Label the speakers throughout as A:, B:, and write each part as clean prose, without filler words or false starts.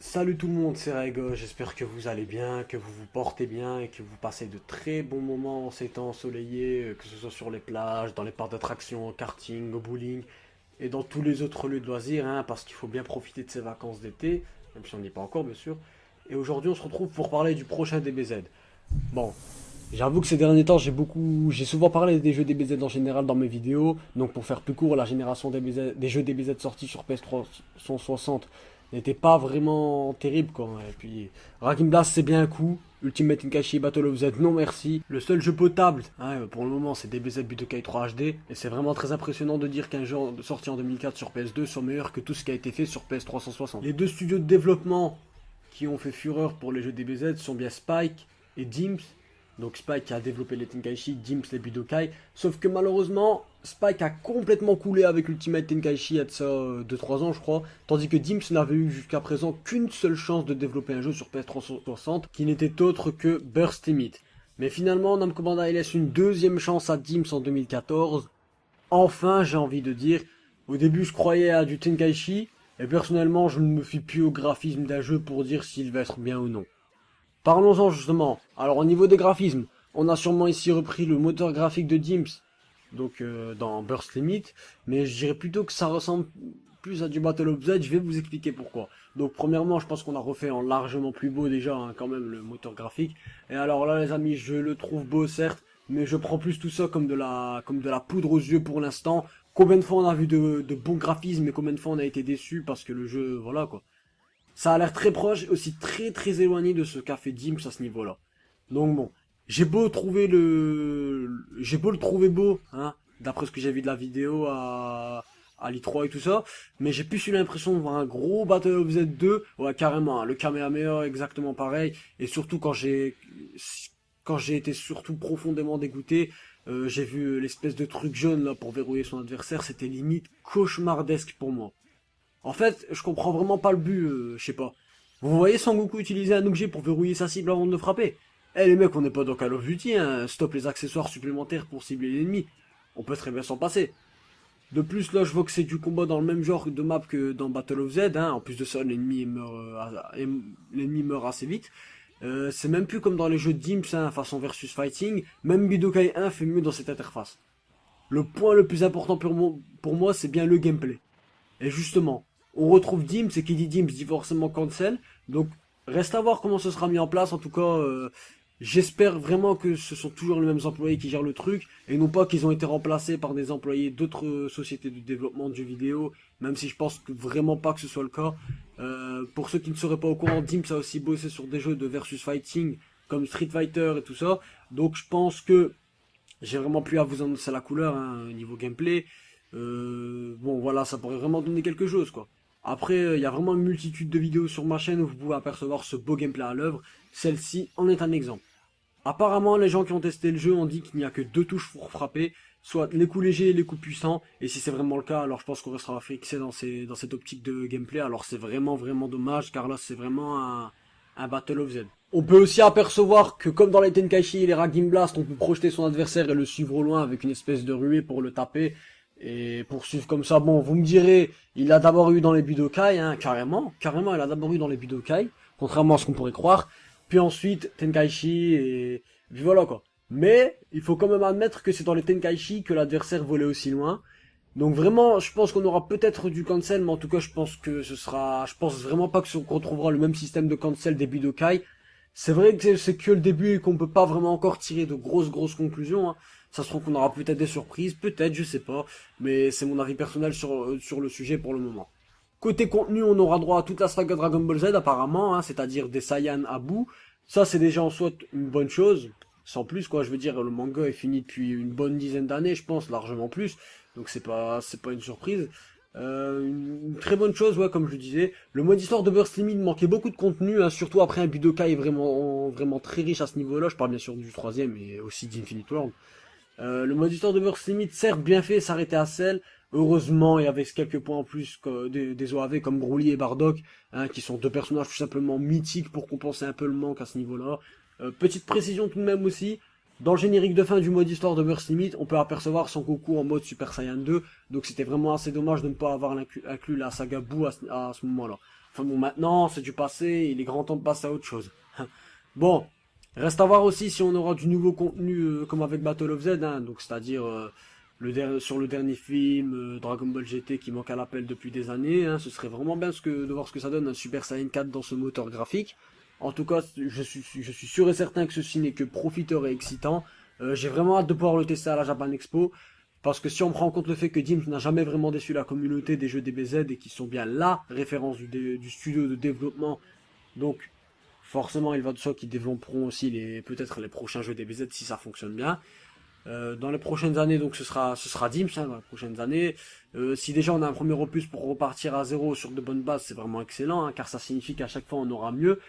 A: Salut tout le monde, c'est Rego, j'espère que vous allez bien, que vous vous portez bien et que vous passez de très bons moments en ces temps ensoleillés, que ce soit sur les plages, dans les parcs d'attractions, au karting, au bowling et dans tous les autres lieux de loisirs, hein, parce qu'il faut bien profiter de ces vacances d'été, même si on n'y est pas encore bien sûr. Et aujourd'hui on se retrouve pour parler du prochain DBZ. Bon, j'avoue que ces derniers temps j'ai souvent parlé des jeux DBZ en général dans mes vidéos, donc pour faire plus court, la génération DBZ, des jeux DBZ sortis sur PS360 n'était pas vraiment terrible quoi. Et puis Raging Blast c'est bien un coup, Ultimate Tenkaichi Battle of Z non merci. Le seul jeu potable hein, pour le moment c'est DBZ Budokai 3 HD et c'est vraiment très impressionnant de dire qu'un jeu sorti en 2004 sur PS2 soit meilleur que tout ce qui a été fait sur PS360. Les deux studios de développement qui ont fait fureur pour les jeux DBZ sont bien Spike et Dimps. Donc Spike a développé les Tenkaichi, Dimps les Budokai. Sauf que malheureusement, Spike a complètement coulé avec Ultimate Tenkaichi il y a de ça 2-3 ans je crois. Tandis que Dimps n'avait eu jusqu'à présent qu'une seule chance de développer un jeu sur PS360 qui n'était autre que Burst Limit. Mais finalement, Namco Bandai laisse une deuxième chance à Dimps en 2014. Enfin, j'ai envie de dire, au début je croyais à du Tenkaichi, et personnellement je ne me fie plus au graphisme d'un jeu pour dire s'il va être bien ou non. Parlons-en justement. Alors au niveau des graphismes, on a sûrement ici repris le moteur graphique de Dimps, donc dans Burst Limit, mais je dirais plutôt que ça ressemble plus à du Battle of Z, je vais vous expliquer pourquoi. Donc premièrement, je pense qu'on a refait en largement plus beau déjà, hein, quand même, le moteur graphique. Et alors là les amis, je le trouve beau certes, mais je prends plus tout ça comme de la poudre aux yeux pour l'instant. Combien de fois on a vu de bons graphismes et combien de fois on a été déçus parce que le jeu, voilà quoi. Ça a l'air très proche, aussi très très éloigné de ce qu'a fait Dimps à ce niveau-là. Donc bon, j'ai beau le trouver beau, hein, d'après ce que j'ai vu de la vidéo à l'I3 et tout ça, mais j'ai plus eu l'impression de voir un gros Battle of Z2, ouais carrément, hein, le Kamehameha exactement pareil, et surtout quand j'ai été surtout profondément dégoûté, j'ai vu l'espèce de truc jaune là pour verrouiller son adversaire, c'était limite cauchemardesque pour moi. En fait, je comprends vraiment pas le but, je sais pas. Vous voyez Sangoku utiliser un objet pour verrouiller sa cible avant de le frapper? Eh les mecs, on n'est pas dans Call of Duty, hein. Stop les accessoires supplémentaires pour cibler l'ennemi. On peut très bien s'en passer. De plus, là, je vois que c'est du combat dans le même genre de map que dans Battle of Z, hein. En plus de ça, l'ennemi meurt assez vite. C'est même plus comme dans les jeux de Dimps, hein, façon versus fighting. Même Budokai 1 fait mieux dans cette interface. Le point le plus important pour moi, c'est bien le gameplay. Et justement, on retrouve Dimps, et qui dit Dimps dit forcément cancel. Donc, reste à voir comment ce sera mis en place. En tout cas, j'espère vraiment que ce sont toujours les mêmes employés qui gèrent le truc, et non pas qu'ils ont été remplacés par des employés d'autres sociétés de développement de jeux vidéo, même si je pense que vraiment pas que ce soit le cas. Pour ceux qui ne seraient pas au courant, Dimps a aussi bossé sur des jeux de versus fighting, comme Street Fighter et tout ça. Donc je pense que j'ai vraiment plus à vous annoncer la couleur, hein, au niveau gameplay. Bon voilà, ça pourrait vraiment donner quelque chose quoi. Après, il y a vraiment une multitude de vidéos sur ma chaîne où vous pouvez apercevoir ce beau gameplay à l'œuvre. Celle-ci en est un exemple. Apparemment, les gens qui ont testé le jeu ont dit qu'il n'y a que deux touches pour frapper, soit les coups légers et les coups puissants. Et si c'est vraiment le cas, alors je pense qu'on restera fixé dans cette optique de gameplay. Alors c'est vraiment vraiment dommage, car là c'est vraiment un Battle of Z. On peut aussi apercevoir que comme dans les Tenkaichi et les Raging Blast, on peut projeter son adversaire et le suivre au loin avec une espèce de ruée pour le taper. Et poursuivre comme ça, bon, vous me direz, il a d'abord eu dans les Budokai, hein, carrément, il a d'abord eu dans les Budokai, contrairement à ce qu'on pourrait croire, puis ensuite Tenkaichi, et puis voilà quoi. Mais, il faut quand même admettre que c'est dans les Tenkaichi que l'adversaire volait aussi loin, donc vraiment, je pense qu'on aura peut-être du cancel, mais en tout cas, je pense vraiment pas qu'on retrouvera le même système de cancel des Budokai. C'est vrai que c'est que le début et qu'on peut pas vraiment encore tirer de grosses conclusions, hein. Ça se trouve qu'on aura peut-être des surprises, peut-être, je sais pas. Mais c'est mon avis personnel sur le sujet pour le moment. Côté contenu, on aura droit à toute la saga Dragon Ball Z apparemment, hein, c'est-à-dire des Saiyans à bout. Ça, c'est déjà en soi une bonne chose. Sans plus, quoi, je veux dire, le manga est fini depuis une bonne dizaine d'années, je pense, largement plus. Donc c'est pas une surprise. Une très bonne chose, ouais, comme je le disais. Le mode histoire de Burst Limit manquait beaucoup de contenu, hein, surtout après un Budokai vraiment très riche à ce niveau-là. Je parle bien sûr du troisième et aussi d'Infinite World. Le mode histoire de Burst Limit, certes bien fait, s'arrêtait à Cell. Heureusement, il y avait quelques points en plus des OAV comme Broly et Bardock, hein, qui sont deux personnages tout simplement mythiques pour compenser un peu le manque à ce niveau-là. Petite précision tout de même aussi, dans le générique de fin du mode histoire de Burst Limit, on peut apercevoir Son Goku en mode Super Saiyan 2, donc c'était vraiment assez dommage de ne pas avoir inclus la saga Boo à ce moment-là. Enfin bon, maintenant, c'est du passé, il est grand temps de passer à autre chose. Bon, reste à voir aussi si on aura du nouveau contenu comme avec Battle of Z, hein, donc c'est-à-dire sur le dernier film, Dragon Ball GT qui manque à l'appel depuis des années, hein, ce serait vraiment bien de voir ce que ça donne un Super Saiyan 4 dans ce moteur graphique. En tout cas, je suis sûr et certain que ceci n'est que profiteur et excitant. J'ai vraiment hâte de pouvoir le tester à la Japan Expo. Parce que si on prend en compte le fait que Dims n'a jamais vraiment déçu la communauté des jeux DBZ et qui sont bien la référence du studio de développement, donc forcément il va de soi qu'ils développeront aussi peut-être les prochains jeux DBZ si ça fonctionne bien. Dans les prochaines années, donc ce sera Dims, hein, dans les prochaines années. Si déjà on a un premier opus pour repartir à zéro sur de bonnes bases, c'est vraiment excellent, hein, car ça signifie qu'à chaque fois on aura mieux.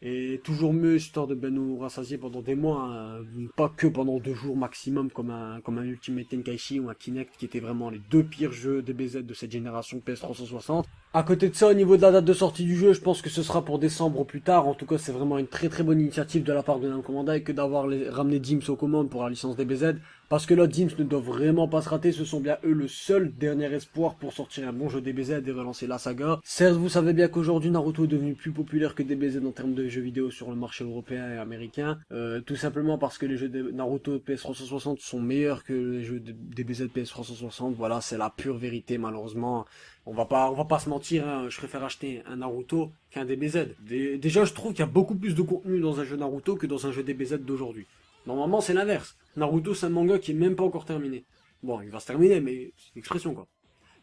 A: Et toujours mieux, histoire de ben nous rassasier pendant des mois, hein, pas que pendant 2 jours maximum, comme un Ultimate Tenkaichi ou un Kinect, qui étaient vraiment les deux pires jeux DBZ de cette génération PS360. À côté de ça, au niveau de la date de sortie du jeu, je pense que ce sera pour décembre ou plus tard. En tout cas, c'est vraiment une très très bonne initiative de la part de Namco Bandai que d'avoir ramené Dims aux commandes pour la licence DBZ. Parce que là, Dims ne doit vraiment pas se rater. Ce sont bien eux le seul dernier espoir pour sortir un bon jeu DBZ et relancer la saga. Certes, vous savez bien qu'aujourd'hui Naruto est devenu plus populaire que DBZ en termes de jeux vidéo sur le marché européen et américain. Tout simplement parce que les jeux de Naruto PS360 sont meilleurs que les jeux de DBZ PS360. Voilà, c'est la pure vérité malheureusement. On va pas se mentir, hein, je préfère acheter un Naruto qu'un DBZ. Déjà, je trouve qu'il y a beaucoup plus de contenu dans un jeu Naruto que dans un jeu DBZ d'aujourd'hui. Normalement, c'est l'inverse. Naruto, c'est un manga qui est même pas encore terminé. Bon, il va se terminer, mais c'est une expression, quoi.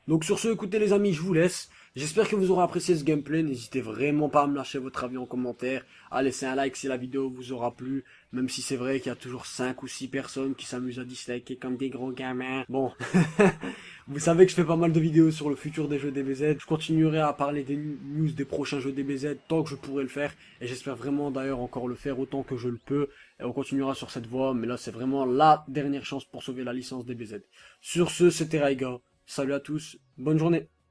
A: Donc sur ce, écoutez les amis, je vous laisse. J'espère que vous aurez apprécié ce gameplay. N'hésitez vraiment pas à me lâcher votre avis en commentaire, à laisser un like si la vidéo vous aura plu. Même si c'est vrai qu'il y a toujours 5 ou 6 personnes qui s'amusent à disliker comme des gros gamins. Bon, vous savez que je fais pas mal de vidéos sur le futur des jeux DBZ. Je continuerai à parler des news des prochains jeux DBZ tant que je pourrai le faire. Et j'espère vraiment d'ailleurs encore le faire autant que je le peux. Et on continuera sur cette voie. Mais là, c'est vraiment la dernière chance pour sauver la licence DBZ. Sur ce, c'était Raiga. Salut à tous, bonne journée.